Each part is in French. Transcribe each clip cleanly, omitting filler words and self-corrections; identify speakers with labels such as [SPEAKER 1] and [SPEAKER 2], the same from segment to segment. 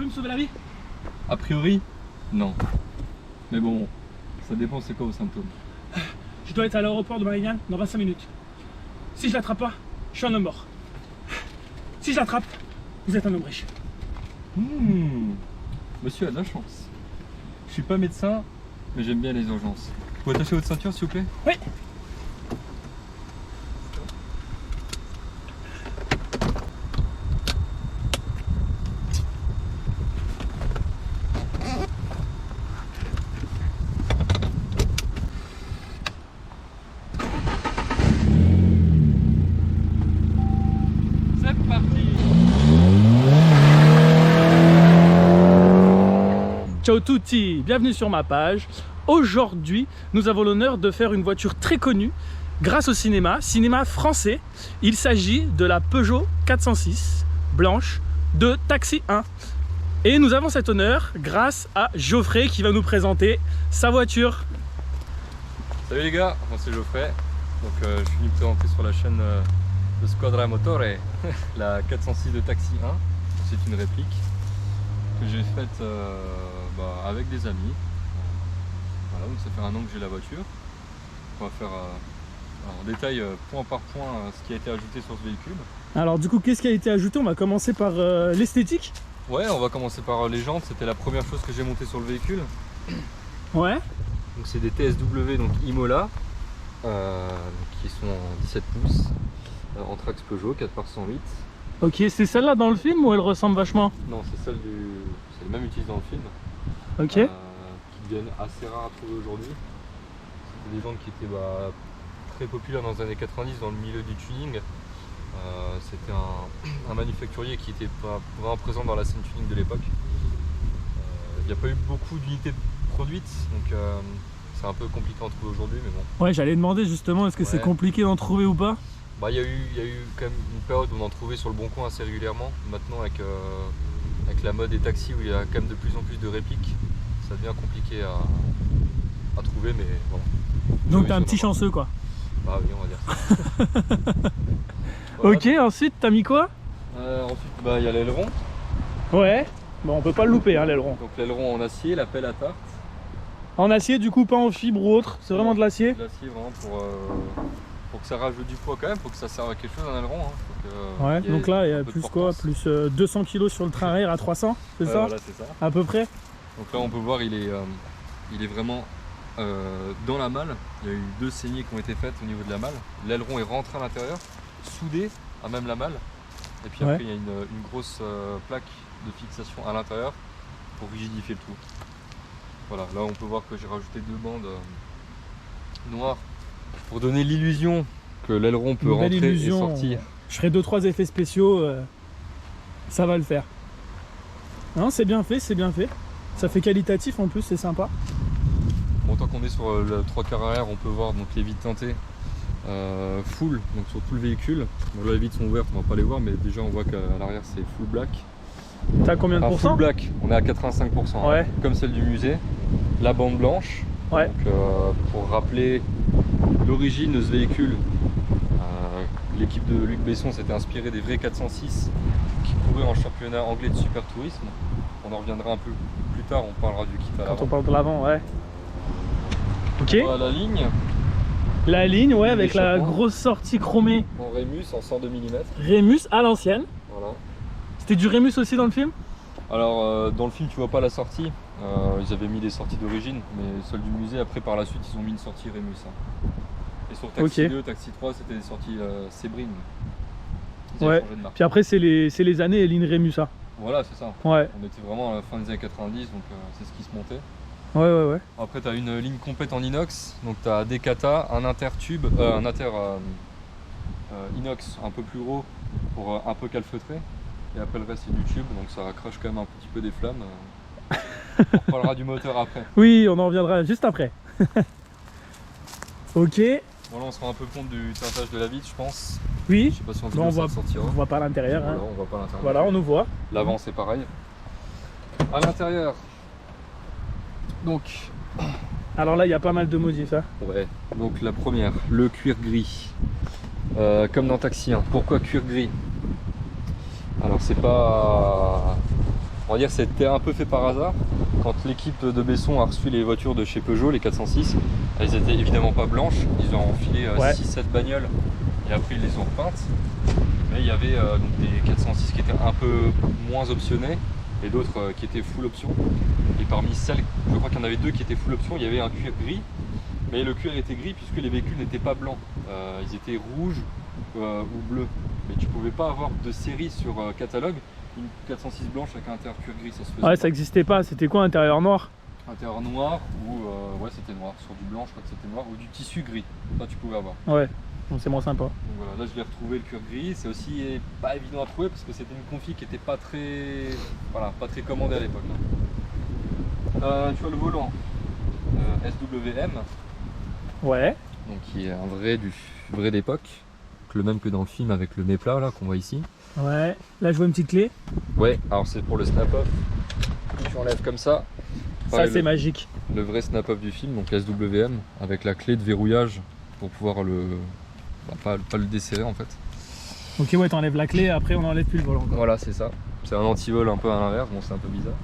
[SPEAKER 1] me sauver la vie?
[SPEAKER 2] A priori, non. Mais bon, ça dépend c'est quoi vos symptômes.
[SPEAKER 1] Je dois être à l'aéroport de Marignane dans 25 minutes. Si je l'attrape pas, je suis un homme mort. Si je l'attrape, vous êtes un homme riche.
[SPEAKER 2] Monsieur a de la chance. Je suis pas médecin, mais j'aime bien les urgences. Vous pouvez attacher votre ceinture s'il vous plaît?
[SPEAKER 1] Oui.
[SPEAKER 2] C'est parti.
[SPEAKER 1] Ciao tutti, bienvenue sur ma page. Aujourd'hui, nous avons l'honneur de faire une voiture très connue grâce au cinéma français. Il s'agit de la Peugeot 406 blanche de Taxi 1. Et nous avons cet honneur grâce à Geoffrey qui va nous présenter sa voiture.
[SPEAKER 2] Salut les gars, moi c'est Geoffrey. Donc je suis venu me présenter sur la chaîne de Squadra Motore, la 406 de Taxi 1. C'est une réplique que j'ai faite avec des amis. Voilà, donc ça fait un an que j'ai la voiture. On va faire en détail point par point ce qui a été ajouté sur ce véhicule.
[SPEAKER 1] Alors du coup, qu'est-ce qui a été ajouté? On va commencer par l'esthétique.
[SPEAKER 2] Ouais, on va commencer par les jantes. C'était la première chose que j'ai montée sur le véhicule.
[SPEAKER 1] Ouais.
[SPEAKER 2] Donc c'est des TSW, donc Imola, qui sont en 17 pouces, en Trax Peugeot 4x108.
[SPEAKER 1] Ok, c'est celle-là dans le film ou elle ressemble vachement?
[SPEAKER 2] Non, c'est le même utilisé dans le film.
[SPEAKER 1] Ok.
[SPEAKER 2] Qui deviennent assez rares à trouver aujourd'hui. C'était des jantes qui étaient très populaires dans les années 90 dans le milieu du tuning. C'était un manufacturier qui était pas vraiment présent dans la scène tuning de l'époque. Il n'y a pas eu beaucoup d'unités produites, donc c'est un peu compliqué à en trouver aujourd'hui, mais bon.
[SPEAKER 1] Ouais, j'allais demander justement, est-ce que c'est compliqué d'en trouver ou pas?
[SPEAKER 2] Il y a eu quand même une période où on en trouvait sur le bon coin assez régulièrement. Maintenant avec la mode des taxis où il y a quand même de plus en plus de répliques, ça devient compliqué à trouver, mais bon.
[SPEAKER 1] Donc t'es un petit chanceux quoi.
[SPEAKER 2] Bah oui, on va dire ça.
[SPEAKER 1] Voilà. Ok, ensuite t'as mis quoi?
[SPEAKER 2] Ensuite il y a l'aileron.
[SPEAKER 1] Ouais, bon on peut pas le louper hein, l'aileron.
[SPEAKER 2] Donc l'aileron en acier, la pelle à tarte.
[SPEAKER 1] En acier du coup, pas en fibre ou autre, c'est vraiment de l'acier?
[SPEAKER 2] De l'acier vraiment pour que ça rajoute du poids quand même, pour que ça serve à quelque chose un aileron.
[SPEAKER 1] Ouais, donc là il y a plus quoi? Plus 200 kg sur le train arrière à 300, c'est ça?
[SPEAKER 2] Voilà, c'est ça.
[SPEAKER 1] À peu près.
[SPEAKER 2] Donc là on peut voir il est vraiment dans la malle. Il y a eu 2 saignées qui ont été faites au niveau de la malle. L'aileron est rentré à l'intérieur, soudé à même la malle. Et puis après il y a une grosse plaque de fixation à l'intérieur pour rigidifier le tout. Voilà, là on peut voir que j'ai rajouté 2 bandes noires pour donner l'illusion que l'aileron peut rentrer et sortir.
[SPEAKER 1] Je ferai 2-3 effets spéciaux, ça va le faire. Non, c'est bien fait, c'est bien fait. Ça fait qualitatif en plus, c'est sympa.
[SPEAKER 2] Bon, tant qu'on est sur le 3/4 arrière, on peut voir donc les vitres teintées full, donc sur tout le véhicule. Bon, là les vitres sont ouvertes, on va pas les voir, mais déjà on voit qu'à l'arrière c'est full black.
[SPEAKER 1] T'as combien de pourcents?
[SPEAKER 2] Full black, on est à 85%,
[SPEAKER 1] ouais.
[SPEAKER 2] Hein, comme celle du musée. La bande blanche,
[SPEAKER 1] ouais.
[SPEAKER 2] Donc, pour rappeler l'origine de ce véhicule, l'équipe de Luc Besson s'était inspirée des vrais 406 qui couraient en championnat anglais de super tourisme. On en reviendra un peu plus tard, on parlera du kit à l'avant.
[SPEAKER 1] Quand on parle de l'avant, ouais. Ok.
[SPEAKER 2] Voilà la ligne.
[SPEAKER 1] La ligne, ouais, avec la grosse sortie chromée.
[SPEAKER 2] En Rémus, en 102 mm.
[SPEAKER 1] Rémus à l'ancienne.
[SPEAKER 2] Voilà.
[SPEAKER 1] C'était du Rémus aussi dans le film?
[SPEAKER 2] Alors dans le film tu vois pas la sortie, ils avaient mis des sorties d'origine, mais celle du musée après par la suite ils ont mis une sortie Rémus. Hein. Et sur Taxi 2, Taxi 3 c'était des sorties Sebring.
[SPEAKER 1] Ouais, puis après c'est les années Eline Rémus. Hein.
[SPEAKER 2] Voilà c'est ça,
[SPEAKER 1] ouais.
[SPEAKER 2] On était vraiment à la fin des années 90 donc c'est ce qui se montait.
[SPEAKER 1] Ouais.
[SPEAKER 2] Après tu as une ligne complète en inox, donc tu as des kata, un intertube, inox un peu plus gros pour un peu calfeutrer. Et après le reste c'est du tube, donc ça crache quand même un petit peu des flammes. On reparlera du moteur après.
[SPEAKER 1] Oui, on en reviendra juste après. Ok.
[SPEAKER 2] Bon là on se rend un peu compte du teintage de la vitre je pense.
[SPEAKER 1] Oui.
[SPEAKER 2] Je sais pas si on
[SPEAKER 1] voit pas l'intérieur.
[SPEAKER 2] Voilà,
[SPEAKER 1] hein.
[SPEAKER 2] on voit pas l'intérieur.
[SPEAKER 1] Voilà, on nous voit.
[SPEAKER 2] L'avant c'est pareil. À l'intérieur. Donc.
[SPEAKER 1] Alors là il y a pas mal de modifs. Hein.
[SPEAKER 2] Ouais. Donc la première, le cuir gris. Comme dans Taxi 1. Pourquoi cuir gris? Alors c'est pas on va dire que c'était un peu fait par hasard. Quand l'équipe de Besson a reçu les voitures de chez Peugeot, les 406, elles étaient évidemment pas blanches, ils ont enfilé
[SPEAKER 1] Ouais.
[SPEAKER 2] 6-7 bagnoles et après ils les ont repeintes. Mais il y avait donc des 406 qui étaient un peu moins optionnés et d'autres qui étaient full option. Et parmi celles, je crois qu'il y en avait 2 qui étaient full option, il y avait un cuir gris, mais le cuir était gris puisque les véhicules n'étaient pas blancs, ils étaient rouges ou bleus. Mais tu pouvais pas avoir de série sur catalogue une 406 blanche avec un intérieur cuir gris, ça se faisait
[SPEAKER 1] Ouais,
[SPEAKER 2] pas.
[SPEAKER 1] ça existait pas, c'était quoi intérieur noir?
[SPEAKER 2] Intérieur noir ou ouais c'était noir, sur du blanc je crois que c'était noir, ou du tissu gris, ça tu pouvais avoir.
[SPEAKER 1] Ouais, donc c'est moins sympa.
[SPEAKER 2] Donc voilà, là je l'ai retrouvé le cuir gris, c'est aussi pas évident à trouver parce que c'était une config qui était pas très, voilà, pas très commandée à l'époque. Tu vois le volant SWM,
[SPEAKER 1] Ouais.
[SPEAKER 2] donc qui est un vrai d'époque, le même que dans le film avec le méplat là qu'on voit ici.
[SPEAKER 1] Ouais. Là, je vois une petite clé.
[SPEAKER 2] Ouais, alors c'est pour le snap-off, tu enlèves comme ça.
[SPEAKER 1] Ça,
[SPEAKER 2] Pareil,
[SPEAKER 1] c'est magique.
[SPEAKER 2] le vrai snap-off du film, donc SWM, avec la clé de verrouillage pour pouvoir pas le desserrer en fait.
[SPEAKER 1] Ok, ouais, t'enlèves la clé, après on enlève plus le volant. Quoi.
[SPEAKER 2] Voilà, c'est ça. C'est un anti-vol un peu à l'inverse, bon c'est un peu bizarre.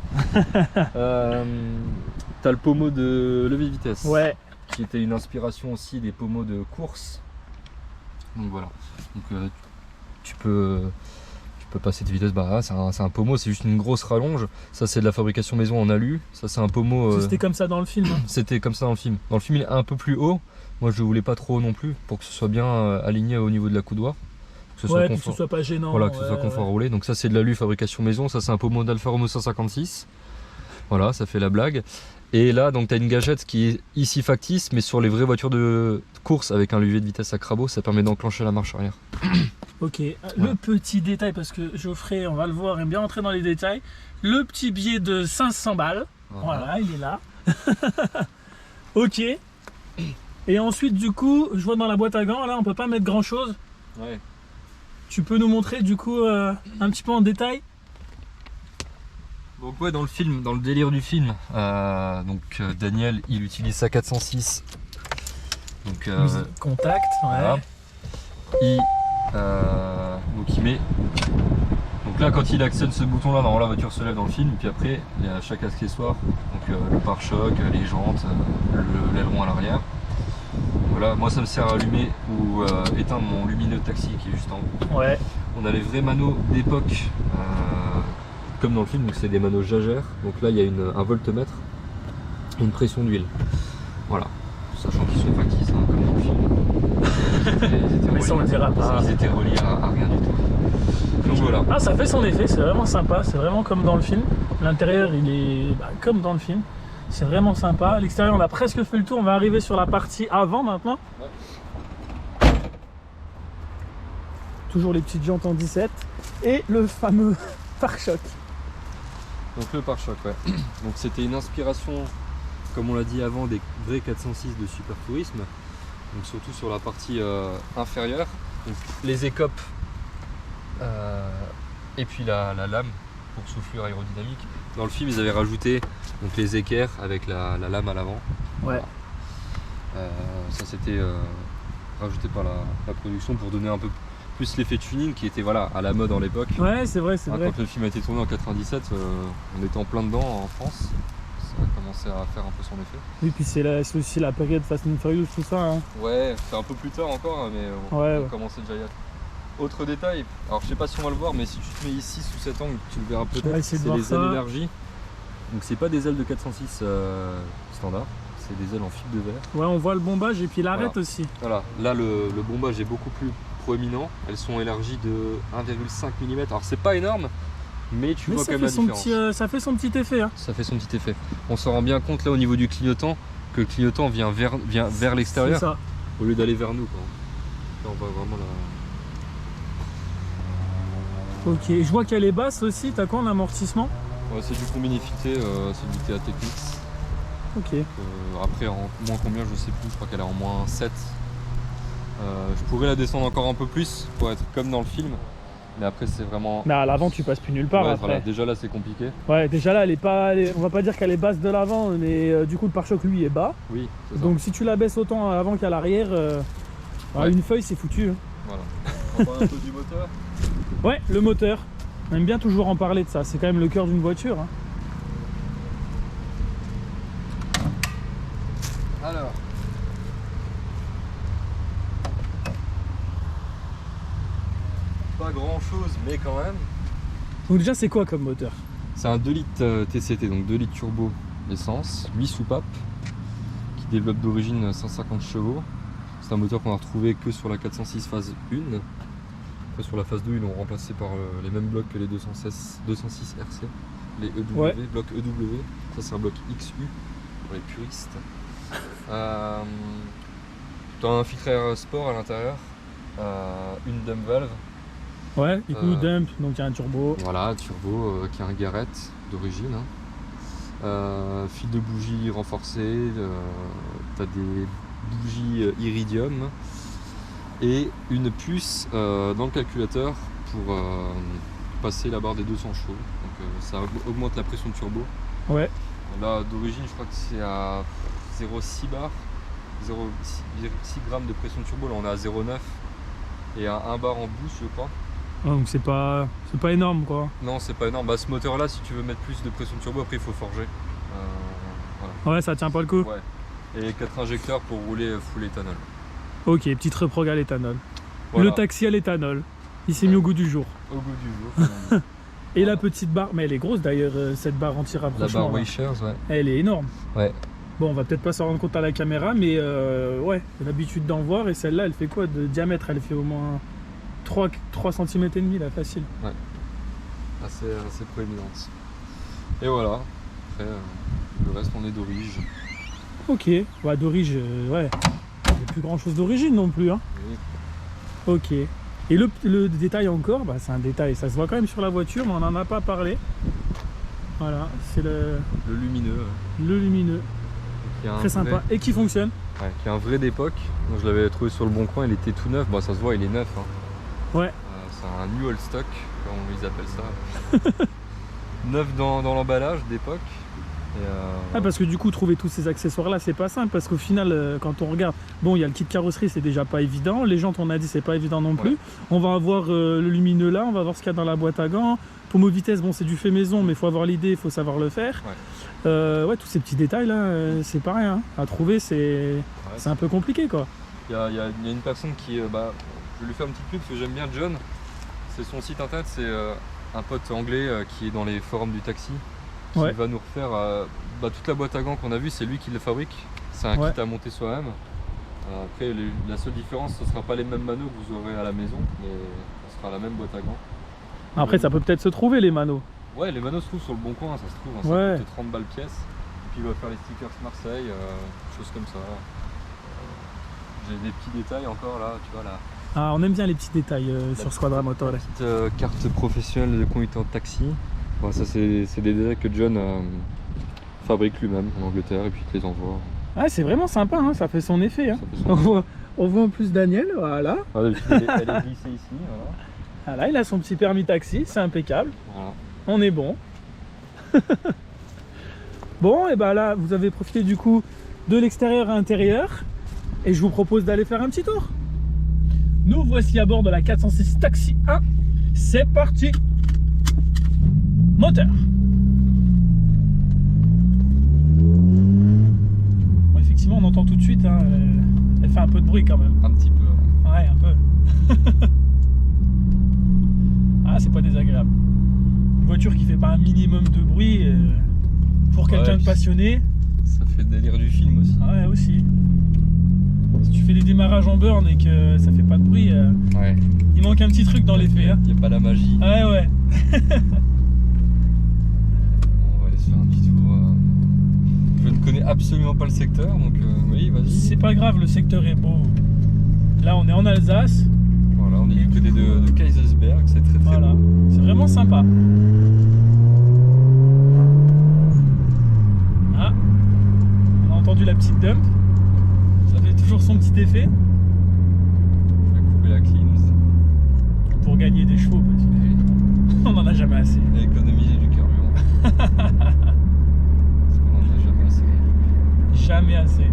[SPEAKER 2] T'as le pommeau de levier de vitesse,
[SPEAKER 1] Ouais.
[SPEAKER 2] qui était une inspiration aussi des pommeaux de course. Donc voilà. Donc tu peux passer de vitesse, bah c'est un pommeau, c'est juste une grosse rallonge. Ça c'est de la fabrication maison en alu. Ça c'est un pommeau.
[SPEAKER 1] C'était comme ça dans le film. Hein.
[SPEAKER 2] C'était comme ça dans le film. Dans le film il est un peu plus haut. Moi je voulais pas trop haut non plus pour que ce soit bien aligné au niveau de la coudoir. Que ce
[SPEAKER 1] Ouais,
[SPEAKER 2] soit
[SPEAKER 1] que ce soit pas gênant.
[SPEAKER 2] Voilà, que ce soit confort à rouler. Donc ça c'est de l'alu fabrication maison. Ça c'est un pommeau d'Alfa Romeo 156. Voilà, ça fait la blague. Et là donc tu as une gâchette qui est ici factice, mais sur les vraies voitures de course avec un levier de vitesse à crabot, ça permet d'enclencher la marche arrière.
[SPEAKER 1] Ok, le petit détail, parce que Geoffrey, on va le voir, aime bien entrer dans les détails. Le petit billet de 500 balles, voilà, il est là. Ok. Et ensuite, du coup, je vois dans la boîte à gants, là, on peut pas mettre grand chose.
[SPEAKER 2] Ouais.
[SPEAKER 1] Tu peux nous montrer, du coup, un petit peu en détail?
[SPEAKER 2] Donc ouais, dans le film, dans le délire du film, Daniel, il utilise sa 406. Donc
[SPEAKER 1] contact, ouais.
[SPEAKER 2] voilà. Donc il met. Donc là, quand il actionne ce bouton-là, normalement la voiture se lève dans le film. Puis après, il y a chaque accessoire, donc le pare-choc, les jantes, l'aileron à l'arrière. Voilà, moi ça me sert à allumer ou éteindre mon lumineux de taxi qui est juste en haut.
[SPEAKER 1] Ouais.
[SPEAKER 2] On a les vrais manos d'époque, comme dans le film, donc c'est des manos Jaeger. Donc là, il y a un voltmètre et une pression d'huile. Voilà, sachant qu'ils sont factices, hein, comme dans le film.
[SPEAKER 1] Mais ça, on le dira pas.
[SPEAKER 2] Ils étaient reliés à rien du tout. Donc voilà.
[SPEAKER 1] Ah, ça fait son effet, c'est vraiment sympa, c'est vraiment comme dans le film. L'intérieur, il est comme dans le film. C'est vraiment sympa. L'extérieur, on a presque fait le tour. On va arriver sur la partie avant maintenant.
[SPEAKER 2] Ouais.
[SPEAKER 1] Toujours les petites jantes en 17. Et le fameux pare-choc.
[SPEAKER 2] Donc le pare-choc, ouais. Donc c'était une inspiration, comme on l'a dit avant, des vrais 406 de Super Tourisme. Donc surtout sur la partie inférieure. Donc les écopes et puis la lame pour soufflure aérodynamique. Dans le film, ils avaient rajouté donc les équerres avec la lame à l'avant.
[SPEAKER 1] Ouais.
[SPEAKER 2] Voilà. Ça c'était rajouté par la production pour donner un peu plus l'effet tuning qui était voilà, à la mode en l'époque.
[SPEAKER 1] Ouais, c'est vrai, c'est vrai.
[SPEAKER 2] Quand le film a été tourné en 97, on était en plein dedans en France. Ça a commencé à faire un peu son effet.
[SPEAKER 1] Oui, puis c'est aussi la période Fast and Furious, tout ça. Hein.
[SPEAKER 2] Ouais, c'est un peu plus tard encore, mais on commençait déjà à y être. Autre détail, alors je sais pas si on va le voir, mais si tu te mets ici sous cet angle, tu le verras peut-être, c'est les ailes énergie. Donc c'est pas des ailes de 406 standard, c'est des ailes en fibre de verre.
[SPEAKER 1] Ouais, on voit le bombage et puis l'arête aussi.
[SPEAKER 2] Voilà, là le bombage est beaucoup plus proéminent, elles sont élargies de 1,5 mm, alors c'est pas énorme, mais tu vois quand même la différence.
[SPEAKER 1] Ça fait son petit effet. Hein.
[SPEAKER 2] Ça fait son petit effet. On s'en rend bien compte là au niveau du clignotant, que le clignotant vient vers l'extérieur,
[SPEAKER 1] ça.
[SPEAKER 2] Au lieu d'aller vers nous. Quoi. Là on voit vraiment la...
[SPEAKER 1] Ok, je vois qu'elle est basse aussi, t'as quoi en amortissement?
[SPEAKER 2] Ouais, c'est du Combinifité, c'est du TA Technics.
[SPEAKER 1] Ok.
[SPEAKER 2] Après en moins combien je sais plus, je crois qu'elle est en moins 7. Je pourrais la descendre encore un peu plus pour être comme dans le film. Mais après c'est vraiment...
[SPEAKER 1] Mais à l'avant tu passes plus nulle part après.
[SPEAKER 2] Voilà, déjà là c'est compliqué.
[SPEAKER 1] Ouais, déjà là on va pas dire qu'elle est basse de l'avant, mais du coup le pare-choc lui est bas.
[SPEAKER 2] Oui, c'est ça.
[SPEAKER 1] Donc si tu la baisses autant à l'avant qu'à l'arrière, une feuille c'est foutu. Hein.
[SPEAKER 2] Voilà. On va parler un peu du moteur.
[SPEAKER 1] Ouais, le moteur. On aime bien toujours en parler de ça, c'est quand même le cœur d'une voiture. Hein.
[SPEAKER 2] Alors. Pas grand chose, mais quand même.
[SPEAKER 1] Donc déjà, c'est quoi comme moteur?
[SPEAKER 2] C'est un 2 litres TCT, donc 2 litres turbo essence, 8 soupapes, qui développe d'origine 150 chevaux. C'est un moteur qu'on a retrouvé que sur la 406 phase 1. Après, sur la phase 2, ils l'ont remplacé par les mêmes blocs que les 206 RC, les EW,
[SPEAKER 1] Ouais.
[SPEAKER 2] bloc EW. Ça, c'est un bloc XU pour les puristes. T'as un filtre à air sport à l'intérieur, une dump valve.
[SPEAKER 1] Ouais, du coup, dump, donc il y a un turbo.
[SPEAKER 2] Voilà, turbo qui a un Garrett d'origine. Fil de bougie renforcé, t'as des bougies iridium et une puce dans le calculateur pour passer la barre des 200 chevaux. Donc ça augmente la pression de turbo.
[SPEAKER 1] Ouais.
[SPEAKER 2] Là d'origine, je crois que c'est à 0,6 bar, 0,6 grammes de pression de turbo. Là on est à 0,9 et à 1 bar en boost, je crois.
[SPEAKER 1] Ah, donc c'est pas énorme quoi.
[SPEAKER 2] Non, c'est pas énorme. Bah, ce moteur là, si tu veux mettre plus de pression de turbo, après il faut forger. Voilà.
[SPEAKER 1] Ouais, ça tient pas le coup.
[SPEAKER 2] Ouais. Et 4 injecteurs pour rouler full éthanol.
[SPEAKER 1] Ok, petite reprog à l'éthanol.
[SPEAKER 2] Voilà.
[SPEAKER 1] Le taxi à l'éthanol. Il s'est mis au goût du jour.
[SPEAKER 2] Au goût du jour.
[SPEAKER 1] Et la petite barre, mais elle est grosse d'ailleurs, cette barre anti-rapprochement.
[SPEAKER 2] La barre
[SPEAKER 1] là.
[SPEAKER 2] Weichers, ouais.
[SPEAKER 1] Elle est énorme.
[SPEAKER 2] Ouais.
[SPEAKER 1] Bon, on va peut-être pas s'en rendre compte à la caméra, mais ouais, j'ai l'habitude d'en voir. Et celle-là, elle fait quoi de diamètre? Elle fait au moins 3 cm et demi là, facile.
[SPEAKER 2] Ouais. Assez proéminente. Et voilà. Après, le reste, on est d'origine.
[SPEAKER 1] Ok, ouais, d'origine, ouais. Il n'y a plus grand chose d'origine non plus. Hein.
[SPEAKER 2] Oui.
[SPEAKER 1] Ok. Et le détail encore, bah, c'est un détail, ça se voit quand même sur la voiture, mais on n'en a pas parlé. Voilà, c'est le
[SPEAKER 2] lumineux.
[SPEAKER 1] Le lumineux. Très sympa. Et qui fonctionne.
[SPEAKER 2] Ouais, qui est un vrai d'époque. Donc, je l'avais trouvé sur le bon coin, il était tout neuf. Bon, ça se voit, il est neuf. Hein.
[SPEAKER 1] Ouais.
[SPEAKER 2] C'est un new old stock, comme ils appellent ça. Neuf dans l'emballage d'époque.
[SPEAKER 1] Ah, parce que du coup, trouver tous ces accessoires là, c'est pas simple. Parce qu'au final, quand on regarde, bon, il y a le kit carrosserie, c'est déjà pas évident. Les jantes, on a dit, c'est pas évident non plus.
[SPEAKER 2] Ouais.
[SPEAKER 1] On va avoir le lumineux là, on va voir ce qu'il y a dans la boîte à gants. Pommeau vitesse, bon, c'est du fait maison, mais il faut avoir l'idée, il faut savoir le faire. Ouais. Ouais, tous ces petits détails là, c'est pas rien. Hein. À trouver, c'est un peu compliqué quoi.
[SPEAKER 2] Il y a une personne qui. Je vais lui faire une petite pub parce que j'aime bien John. C'est son site internet, c'est un pote anglais qui est dans les forums du taxi. Qui va nous refaire toute la boîte à gants qu'on a vue, c'est lui qui le fabrique. C'est un kit à monter soi-même. Après, la seule différence, ce ne sera pas les mêmes manos que vous aurez à la maison, mais ce sera la même boîte à gants.
[SPEAKER 1] Après, ça peut peut-être se trouver les manos.
[SPEAKER 2] Ouais, les manos se trouvent sur le bon coin, ça se trouve. Hein, ça coûte 30 balles pièce. Et puis il va faire les stickers Marseille, choses comme ça. J'ai des petits détails encore là, tu vois là.
[SPEAKER 1] Ah, on aime bien les petits détails sur Squadra Motore.
[SPEAKER 2] Petite carte professionnelle de conducteur de taxi. Bon, ça c'est des détails que John fabrique lui-même en Angleterre et puis il te les envoie.
[SPEAKER 1] Ah, c'est vraiment sympa, hein, ça fait son effet. Hein.
[SPEAKER 2] Fait son effet.
[SPEAKER 1] On voit en plus Daniel, voilà.
[SPEAKER 2] Elle est glissée ici. Voilà.
[SPEAKER 1] Voilà, il a son petit permis taxi, c'est impeccable.
[SPEAKER 2] Voilà.
[SPEAKER 1] On est bon. Bon, et bah là, vous avez profité du coup de l'extérieur à l'intérieur. Et je vous propose d'aller faire un petit tour. Nous voici à bord de la 406 Taxi 1. C'est parti. Moteur. Bon, effectivement, on entend tout de suite, hein, elle fait un peu de bruit quand même.
[SPEAKER 2] Un petit peu.
[SPEAKER 1] Ouais, un peu. Ah, c'est pas désagréable. Une voiture qui fait pas un minimum de bruit pour quelqu'un de passionné.
[SPEAKER 2] Ça fait le délire du film aussi.
[SPEAKER 1] Ouais, aussi. Si tu fais des démarrages en burn et que ça fait pas de bruit, il manque un petit truc dans l'effet. Hein.
[SPEAKER 2] Il n'y a pas la magie.
[SPEAKER 1] Ouais, ouais.
[SPEAKER 2] On va aller se faire un petit tour. Je ne connais absolument pas le secteur, donc oui, vas-y.
[SPEAKER 1] C'est pas grave, le secteur est beau. Là, on est en Alsace.
[SPEAKER 2] Voilà, on est du côté de Kaisersberg, c'est très très beau.
[SPEAKER 1] C'est vraiment sympa. Ah, on a entendu la petite dump. Ça fait toujours son petit effet.
[SPEAKER 2] On va couper la clim.
[SPEAKER 1] Pour gagner des chevaux, parce que on en a jamais assez.
[SPEAKER 2] Et économiser du carburant. Parce qu'on en a jamais assez.
[SPEAKER 1] Jamais assez.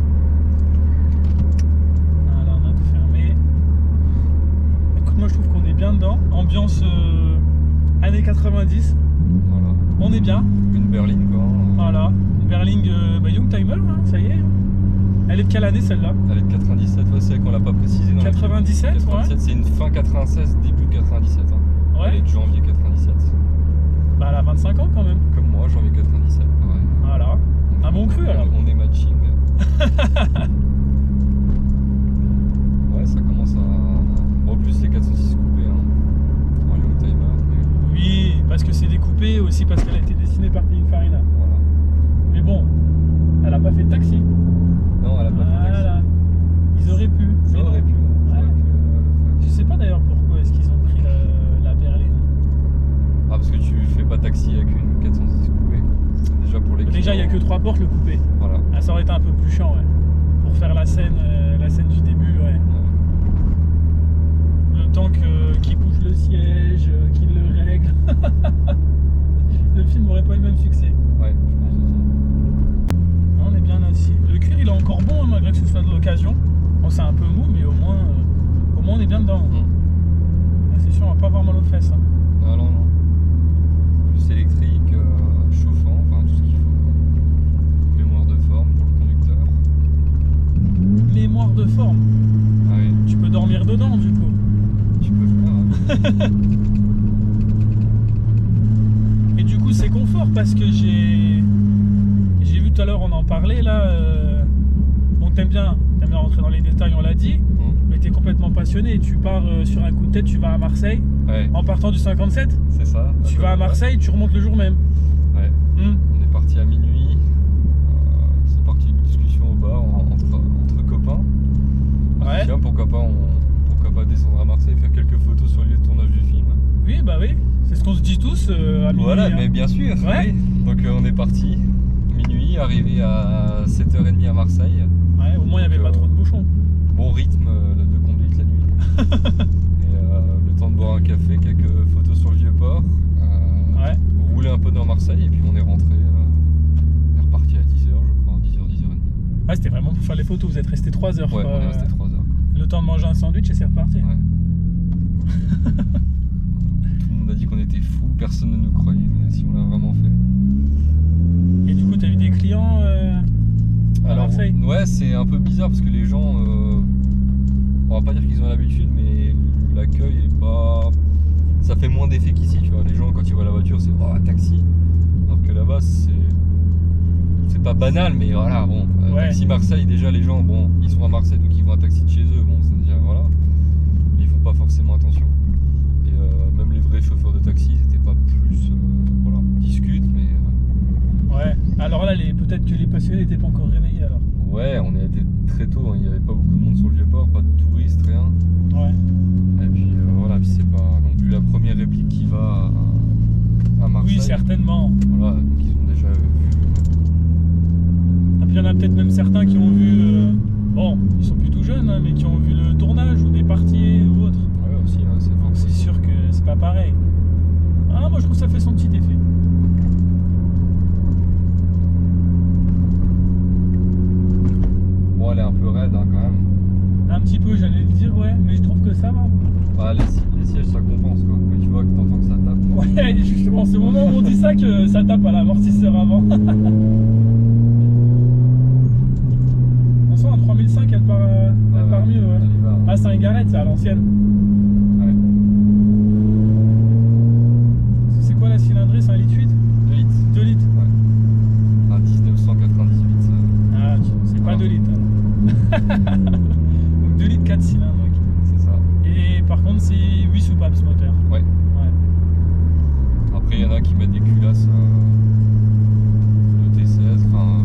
[SPEAKER 1] Voilà, on a tout fermé. Écoute, moi je trouve qu'on est bien dedans. Ambiance années 80. 90.
[SPEAKER 2] Voilà.
[SPEAKER 1] On est bien.
[SPEAKER 2] Une berline quoi.
[SPEAKER 1] Voilà. Une Berling Youngtimer, hein, ça y est. Elle est de quelle année celle-là?
[SPEAKER 2] Elle est de 97, ouais, c'est vrai qu'on l'a pas précisé dans
[SPEAKER 1] 97,
[SPEAKER 2] les 97,
[SPEAKER 1] ouais.
[SPEAKER 2] c'est une fin 96, début 97. Hein.
[SPEAKER 1] Ouais.
[SPEAKER 2] Elle est de janvier 97.
[SPEAKER 1] Bah elle a 25 ans quand même.
[SPEAKER 2] Comme moi, janvier 97, pareil.
[SPEAKER 1] Voilà. Un bon cru alors.
[SPEAKER 2] On est matching. Ouais, ça commence à... Bon, en plus, c'est 406 coupé hein, en Youngtimer. Mais...
[SPEAKER 1] Oui, parce que c'est découpé, aussi parce qu'elle a été dessinée par Pininfarina.
[SPEAKER 2] Voilà.
[SPEAKER 1] Mais bon, elle a pas fait de taxi.
[SPEAKER 2] Non, elle a pas fait de taxi.
[SPEAKER 1] Voilà. Ils auraient pu.
[SPEAKER 2] Ça
[SPEAKER 1] mais
[SPEAKER 2] aurait
[SPEAKER 1] non.
[SPEAKER 2] pu. Ça aurait
[SPEAKER 1] Ouais.
[SPEAKER 2] pu
[SPEAKER 1] Je sais pas d'ailleurs pourquoi est-ce qu'ils ont pris la berline.
[SPEAKER 2] Ah, parce que tu fais pas taxi avec une 406 coupé. Déjà pour les
[SPEAKER 1] Déjà, il n'y a que 3 portes le coupé.
[SPEAKER 2] Voilà.
[SPEAKER 1] Ah, ça aurait été un peu plus chiant, ouais. Pour faire la scène du début, ouais. Le temps qu'il bouge le siège, qu'il le règle. Le film n'aurait pas eu le même succès.
[SPEAKER 2] Ouais, je pense aussi.
[SPEAKER 1] On est bien assis. Le cuir, il est encore bon, hein, malgré que ce soit de l'occasion. Bon, c'est un peu mou, mais au moins on est bien dedans. Ah, c'est sûr, on va pas avoir mal aux fesses. Hein.
[SPEAKER 2] Non, non, non. Plus électrique, chauffant, enfin tout ce qu'il faut. Mémoire de forme pour le conducteur.
[SPEAKER 1] Mémoire de forme.
[SPEAKER 2] Ah oui,
[SPEAKER 1] Tu peux dormir dedans, du coup.
[SPEAKER 2] tu peux faire. Hein.
[SPEAKER 1] Et du coup, c'est confort parce que j'ai vu tout à l'heure, on en parlait là. Bon, t'aimes bien rentrer dans les détails, on l'a dit, mais t'es complètement passionné. Tu pars sur un coup de tête, tu vas à Marseille.
[SPEAKER 2] Ouais,
[SPEAKER 1] En partant du 57,
[SPEAKER 2] c'est ça.
[SPEAKER 1] tu vas à Marseille, tu remontes le jour même.
[SPEAKER 2] Ouais. On est parti à minuit. C'est parti d'une discussion au bar entre copains. On s'est dit,
[SPEAKER 1] Ouais.
[SPEAKER 2] tiens, pourquoi pas descendre à Marseille, faire quelques photos sur le lieu de tournage du film.
[SPEAKER 1] Oui, bah oui. C'est ce qu'on se dit tous à minuit.
[SPEAKER 2] Voilà,
[SPEAKER 1] hein.
[SPEAKER 2] mais bien sûr.
[SPEAKER 1] Ouais.
[SPEAKER 2] Oui. Donc on est parti. Minuit, arrivé à 7h30 à Marseille.
[SPEAKER 1] Ouais, au moins il n'y avait
[SPEAKER 2] Donc,
[SPEAKER 1] pas trop de bouchons.
[SPEAKER 2] Bon rythme de conduite la nuit. Et le temps de boire un café, quelques photos sur le vieux port.
[SPEAKER 1] Ouais.
[SPEAKER 2] Rouler un peu dans Marseille et puis on est rentré. On est reparti à 10h, je crois, 10h30.
[SPEAKER 1] Ouais, c'était vraiment pour faire les photos. Vous êtes resté 3 heures.
[SPEAKER 2] Ouais, on est resté 3 heures.
[SPEAKER 1] Le temps de manger un sandwich et c'est reparti.
[SPEAKER 2] Ouais. Tout le monde a dit qu'on était fous, personne ne nous croyait, mais si on l'a vraiment fait.
[SPEAKER 1] Et du coup, t'as eu des clients à Marseille?
[SPEAKER 2] Ouais, c'est un peu bizarre parce que les gens, on va pas dire qu'ils ont l'habitude, mais l'accueil est pas. Ça fait moins d'effet qu'ici, tu vois. Les gens, quand ils voient la voiture, c'est oh, un taxi. Alors que là-bas, c'est pas banal, mais voilà, bon.
[SPEAKER 1] Ouais.
[SPEAKER 2] Taxi Marseille, déjà, les gens, bon, ils sont à Marseille, donc ils voient un taxi de chez eux, bon, ça veut dire, voilà. Mais ils font pas forcément attention. Et même les vrais chauffeurs de taxi, ils étaient pas plus. Voilà, on discute, mais.
[SPEAKER 1] Ouais. Alors là, peut-être que les passionnés n'étaient pas encore réveillés alors.
[SPEAKER 2] Ouais, on est été très tôt, hein. Il n'y avait pas beaucoup de monde sur le vieux port, pas de touristes, rien.
[SPEAKER 1] Ouais.
[SPEAKER 2] Et puis voilà, puis c'est pas non plus la première réplique qui va à Marseille.
[SPEAKER 1] Oui, certainement.
[SPEAKER 2] Voilà, donc ils ont déjà vu.
[SPEAKER 1] Et puis il y en a peut-être même certains qui ont vu. Bon, ils sont plus tout jeunes, hein, mais qui ont vu le tournage ou des parties ou autre.
[SPEAKER 2] Ouais, aussi, hein, c'est
[SPEAKER 1] Donc c'est sûr que c'est pas pareil. Ah, moi je trouve que ça fait son petit effet.
[SPEAKER 2] Bon, elle est un peu raide hein, quand même.
[SPEAKER 1] Un petit peu, j'allais le dire, ouais, mais je trouve que ça va.
[SPEAKER 2] Bah, les sièges ça compense quoi, mais tu vois que t'entends que ça tape.
[SPEAKER 1] Ouais, justement, c'est au moment où on dit ça que ça tape à l'amortisseur avant. On sent à 3005, elle part mieux, ouais.
[SPEAKER 2] Elle y va.
[SPEAKER 1] Ah, c'est un Garrett, c'est à l'ancienne.
[SPEAKER 2] Ouais.
[SPEAKER 1] C'est quoi la cylindrée? C'est un litre 8?
[SPEAKER 2] 2 litres.
[SPEAKER 1] 2 litres.
[SPEAKER 2] Ouais. Un 1998.
[SPEAKER 1] Ah, c'est pas 2 litres. Donc 2 litres 4 cylindres. Ok.
[SPEAKER 2] C'est ça.
[SPEAKER 1] Et par contre, c'est 8 soupapes ce moteur.
[SPEAKER 2] Ouais.
[SPEAKER 1] Ouais.
[SPEAKER 2] Après, il y en a qui mettent des culasses de T16, enfin,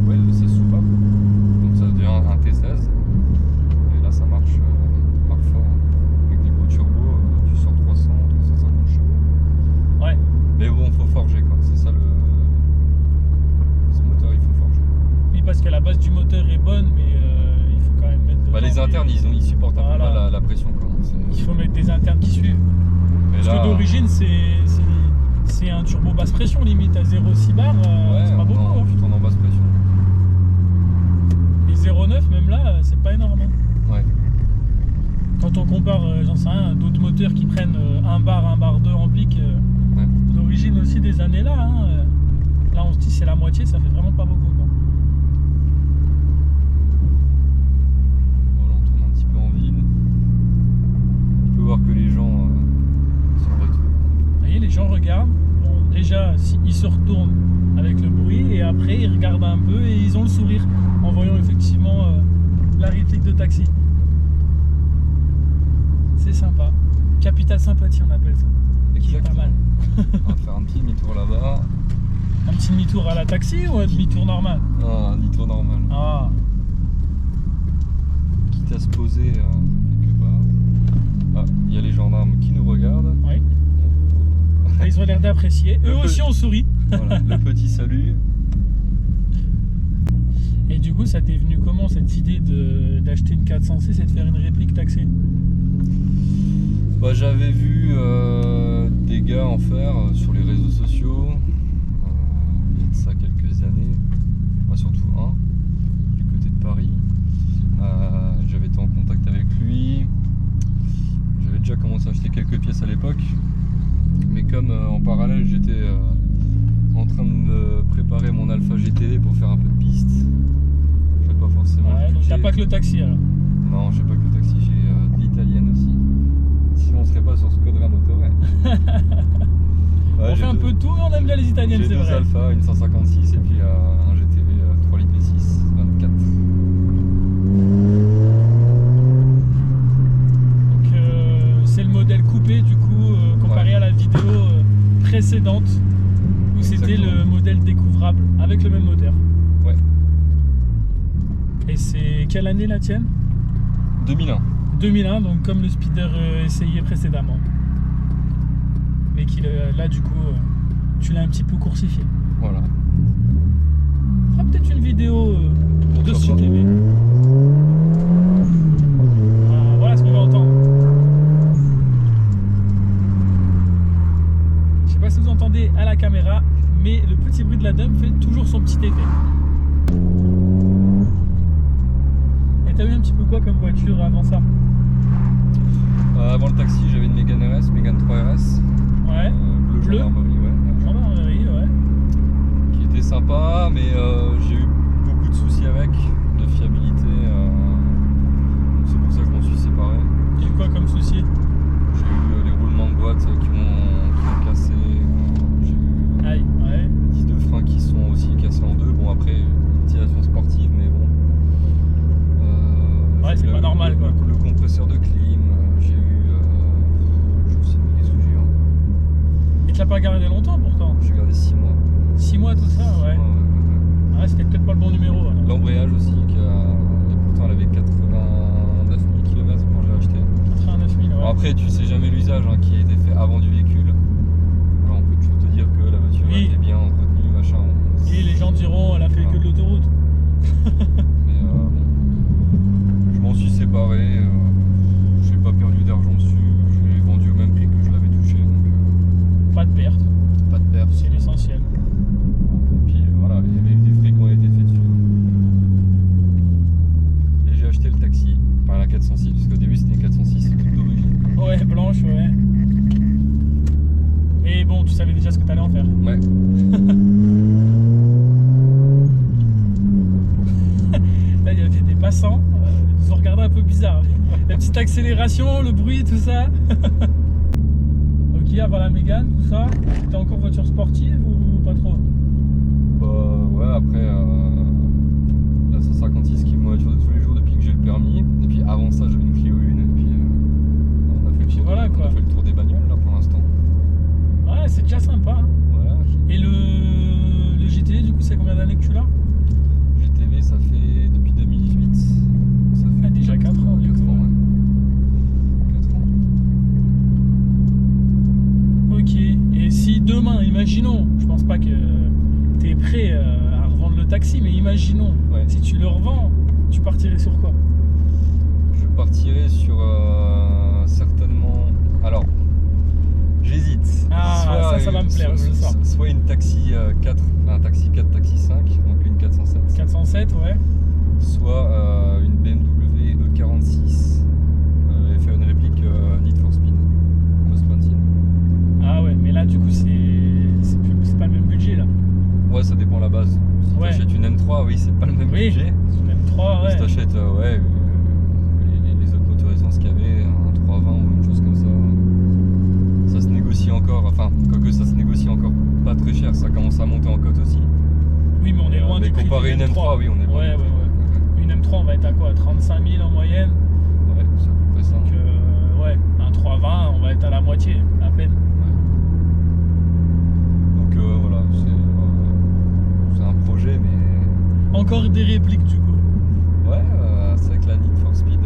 [SPEAKER 2] ouais, de 16 soupapes. Donc ça devient un T16. Et là, ça marche parfois avec des gros turbos, tu sors 300, 350 chevaux.
[SPEAKER 1] Ouais.
[SPEAKER 2] Mais bon, faut forger quoi. C'est ça le. Ce moteur, il faut forger.
[SPEAKER 1] Oui, parce que la base du moteur est bonne, mais il faut quand même mettre dedans
[SPEAKER 2] Bah, les internes, ils supportent un peu
[SPEAKER 1] Voilà.
[SPEAKER 2] mal la pression quoi.
[SPEAKER 1] Il faut mettre des internes qui suivent.
[SPEAKER 2] Mais
[SPEAKER 1] Parce
[SPEAKER 2] là,
[SPEAKER 1] que d'origine, c'est un turbo basse pression limite à 0,6 bar,
[SPEAKER 2] ouais,
[SPEAKER 1] c'est pas beaucoup.
[SPEAKER 2] non,
[SPEAKER 1] Hein.
[SPEAKER 2] tu tournes en basse pression.
[SPEAKER 1] Et 0,9 même là, c'est pas énorme. Hein.
[SPEAKER 2] Ouais.
[SPEAKER 1] Quand quand on compare, j'en sais rien, d'autres moteurs qui prennent 1 bar 2 en pic,
[SPEAKER 2] Ouais.
[SPEAKER 1] d'origine aussi des années là. Hein, là, on se dit c'est la moitié, ça fait vraiment pas beaucoup. Quoi.
[SPEAKER 2] Voilà, on tourne un petit peu en ville. Tu peux voir que les gens s'en retournent.
[SPEAKER 1] Vous voyez, les gens regardent. Bon, déjà, ils se retournent avec le bruit et après, ils regardent un peu et ils ont le sourire en voyant effectivement la réplique de taxi. C'est sympa. Capital sympathie, on appelle ça. Qui est pas mal.
[SPEAKER 2] On va faire un petit demi-tour là-bas.
[SPEAKER 1] Un petit demi-tour à la taxi ou un demi-tour normal?
[SPEAKER 2] Ah, un demi-tour normal.
[SPEAKER 1] Ah,
[SPEAKER 2] Quitte à se poser quelque part. Ah, il y a les gendarmes qui nous regardent.
[SPEAKER 1] oui. Ils ont l'air d'apprécier. Eux aussi, on sourit.
[SPEAKER 2] Voilà, le petit salut.
[SPEAKER 1] Et du coup, ça t'est venu comment cette idée d'acheter une 406 et de faire une réplique taxi?
[SPEAKER 2] Bah, j'avais vu des gars en faire sur les réseaux sociaux il y a de ça quelques années, enfin, surtout un du côté de Paris. J'avais été en contact avec lui, j'avais déjà commencé à acheter quelques pièces à l'époque, mais comme en parallèle j'étais en train de me préparer mon Alpha GTV pour faire un peu de piste, je pas forcément.
[SPEAKER 1] Ouais, donc t'as pas que le taxi alors?
[SPEAKER 2] Non, j'ai pas que le taxi, j'ai de l'italienne aussi. Sinon on serait pas sur Squadra Motore.
[SPEAKER 1] On fait un peu de tout, mais on aime bien les italiennes, c'est
[SPEAKER 2] J'ai
[SPEAKER 1] vrai.
[SPEAKER 2] 2 Alpha, une 156 et puis un GTV 3 litres V6, 24.
[SPEAKER 1] Donc c'est le modèle coupé du coup, comparé à la vidéo précédente, où c'était
[SPEAKER 2] Exactement.
[SPEAKER 1] le modèle découvrable, avec le même moteur.
[SPEAKER 2] Ouais.
[SPEAKER 1] Et c'est quelle année la tienne?
[SPEAKER 2] 2001.
[SPEAKER 1] 2001, donc comme le speeder essayé précédemment. Mais qui là du coup, tu l'as un petit peu coursifié.
[SPEAKER 2] Voilà.
[SPEAKER 1] On fera peut-être une vidéo de
[SPEAKER 2] Pourquoi
[SPEAKER 1] ce
[SPEAKER 2] pas.
[SPEAKER 1] GTV. Voilà ce qu'on va entendre. Je sais pas si vous entendez à la caméra, mais le petit bruit de la dame fait toujours son petit effet. Et t'as eu un petit peu quoi comme voiture avant ça?
[SPEAKER 2] Avant le taxi, j'avais une Mégane RS, Mégane 3 RS.
[SPEAKER 1] Ouais.
[SPEAKER 2] Bleu
[SPEAKER 1] Bleu.
[SPEAKER 2] gendarmerie, ouais.
[SPEAKER 1] Gendarmerie, ouais.
[SPEAKER 2] Qui était sympa, mais j'ai eu beaucoup de soucis avec, de fiabilité. Donc c'est pour ça que je m'en suis séparé.
[SPEAKER 1] Il y a eu quoi comme souci?
[SPEAKER 2] J'ai eu les roulements de boîte qui ont cassé. J'ai eu
[SPEAKER 1] Aïe, ouais.
[SPEAKER 2] 10 de freins qui sont aussi cassés en deux. Bon, après, utilisation sportive, mais bon.
[SPEAKER 1] Ouais,
[SPEAKER 2] j'ai
[SPEAKER 1] c'est
[SPEAKER 2] eu
[SPEAKER 1] pas normal, quoi.
[SPEAKER 2] Le compresseur de clim, j'ai eu. Je sais pas qu'est-ce que j'ai eu encore.
[SPEAKER 1] Et tu l'as pas gardé longtemps pourtant?
[SPEAKER 2] J'ai gardé 6 mois.
[SPEAKER 1] 6 mois tout ça,
[SPEAKER 2] 6
[SPEAKER 1] ouais.
[SPEAKER 2] mois,
[SPEAKER 1] Ah, c'était peut-être pas le bon numéro alors.
[SPEAKER 2] L'embrayage aussi, et pourtant elle avait 89 000 km quand j'ai acheté.
[SPEAKER 1] 89 000, ouais.
[SPEAKER 2] Bon, après, tu sais jamais l'usage qui a été fait avant du véhicule. Voilà, on peut toujours te dire que la voiture
[SPEAKER 1] Oui.
[SPEAKER 2] était bien entretenue, machin.
[SPEAKER 1] Et les gens diront, elle a fait que de l'autoroute.
[SPEAKER 2] Mais bon, je m'en suis séparé. J'ai pas perdu d'argent dessus. Je l'ai vendu au même prix que je l'avais touché. Donc,
[SPEAKER 1] Pas de perte,
[SPEAKER 2] pas de perte.
[SPEAKER 1] c'est l'essentiel.
[SPEAKER 2] Puis voilà, il y avait des frais qui ont été faits dessus. Et j'ai acheté le taxi, enfin la 406, parce qu'au début c'était une 406, c'est toute d'origine.
[SPEAKER 1] Ouais, blanche, ouais. Mais bon, tu savais déjà ce que t'allais en faire.
[SPEAKER 2] Ouais.
[SPEAKER 1] Là, il y avait des passants, ils nous ont regardé un peu bizarre. La petite accélération, le bruit, tout ça. Ok, avant la Mégane, tout ça. T'es encore voiture sportive ou pas trop?
[SPEAKER 2] Bah ouais, après la 156 qui est ma voiture de tous les jours depuis que j'ai le permis. Et puis avant ça j'avais une Clio 1 et puis on a fait le tour,
[SPEAKER 1] voilà,
[SPEAKER 2] on
[SPEAKER 1] quoi.
[SPEAKER 2] a fait le tour des bagnoles là pour l'instant.
[SPEAKER 1] Ouais, c'est déjà sympa. Hein.
[SPEAKER 2] Voilà.
[SPEAKER 1] Et le GTV, du coup, c'est combien d'années que tu l'as?
[SPEAKER 2] GTV ça fait depuis 2018. Ça fait
[SPEAKER 1] Ah, déjà 4 ans, du
[SPEAKER 2] 4
[SPEAKER 1] coup.
[SPEAKER 2] ans, ouais. 4 ans.
[SPEAKER 1] Ok. Et si demain, imaginons, je pense pas que t'es prêt à revendre le taxi, mais imaginons,
[SPEAKER 2] Ouais.
[SPEAKER 1] si tu le revends, tu partirais sur quoi?
[SPEAKER 2] Je partirai sur certainement. Alors, j'hésite.
[SPEAKER 1] Ah, ça va me plaire, je le sens.
[SPEAKER 2] Soit une taxi 4, enfin un taxi 4, taxi 5, donc une 407.
[SPEAKER 1] 407, ouais.
[SPEAKER 2] Soit une BMW E46 et faire une
[SPEAKER 1] Oui,
[SPEAKER 2] budget.
[SPEAKER 1] c'est une M3, ouais.
[SPEAKER 2] Si t'achètes les autres motorisations qu'il y avait, un 320 ou une chose comme ça se négocie encore, enfin, quoique ça se négocie encore pas très cher, ça commence à monter en cote aussi.
[SPEAKER 1] Oui, mais on est loin
[SPEAKER 2] mais
[SPEAKER 1] du prix
[SPEAKER 2] comparé à une M3, oui, on est loin.
[SPEAKER 1] Ouais, Une M3, on va être à quoi? 35 000 en moyenne?
[SPEAKER 2] Ouais, c'est à peu près ça.
[SPEAKER 1] Donc, ouais, un 320, on va être à la moitié, à peine.
[SPEAKER 2] Donc voilà, c'est un projet, mais...
[SPEAKER 1] Encore des répliques du coup.
[SPEAKER 2] Ouais, c'est vrai que la Need for Speed,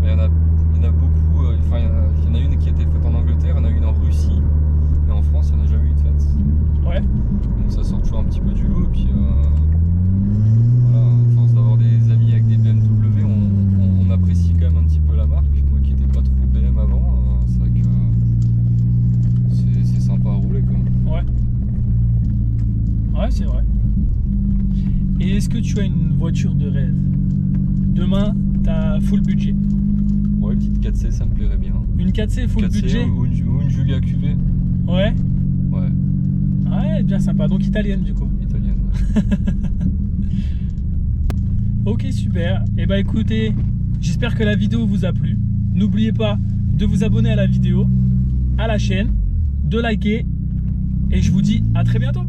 [SPEAKER 2] il y en a beaucoup. Enfin, il y en a une qui a été faite en Angleterre, il y en a une en Russie, mais en France, il n'y en a jamais eu de faite.
[SPEAKER 1] Ouais.
[SPEAKER 2] Donc ça sort toujours un petit peu du lot. Et puis voilà, à force d'avoir des amis avec des BMW, on apprécie quand même un petit peu la marque. Moi qui n'étais pas trop BM avant, c'est vrai que c'est sympa à rouler quoi.
[SPEAKER 1] Ouais. Ouais, c'est vrai. Et est-ce que tu as une voiture de rêve? Demain, t'as full budget.
[SPEAKER 2] Ouais, une petite 4C, ça me plairait bien.
[SPEAKER 1] Une 4C full
[SPEAKER 2] 4C
[SPEAKER 1] budget?
[SPEAKER 2] ou une Giulia QV.
[SPEAKER 1] Ouais.
[SPEAKER 2] Ouais,
[SPEAKER 1] Ouais, bien sympa. Donc italienne du coup.
[SPEAKER 2] italienne. Ouais.
[SPEAKER 1] Ok, super. Et bah écoutez, j'espère que la vidéo vous a plu. N'oubliez pas de vous abonner à la vidéo, à la chaîne, de liker. Et je vous dis à très bientôt.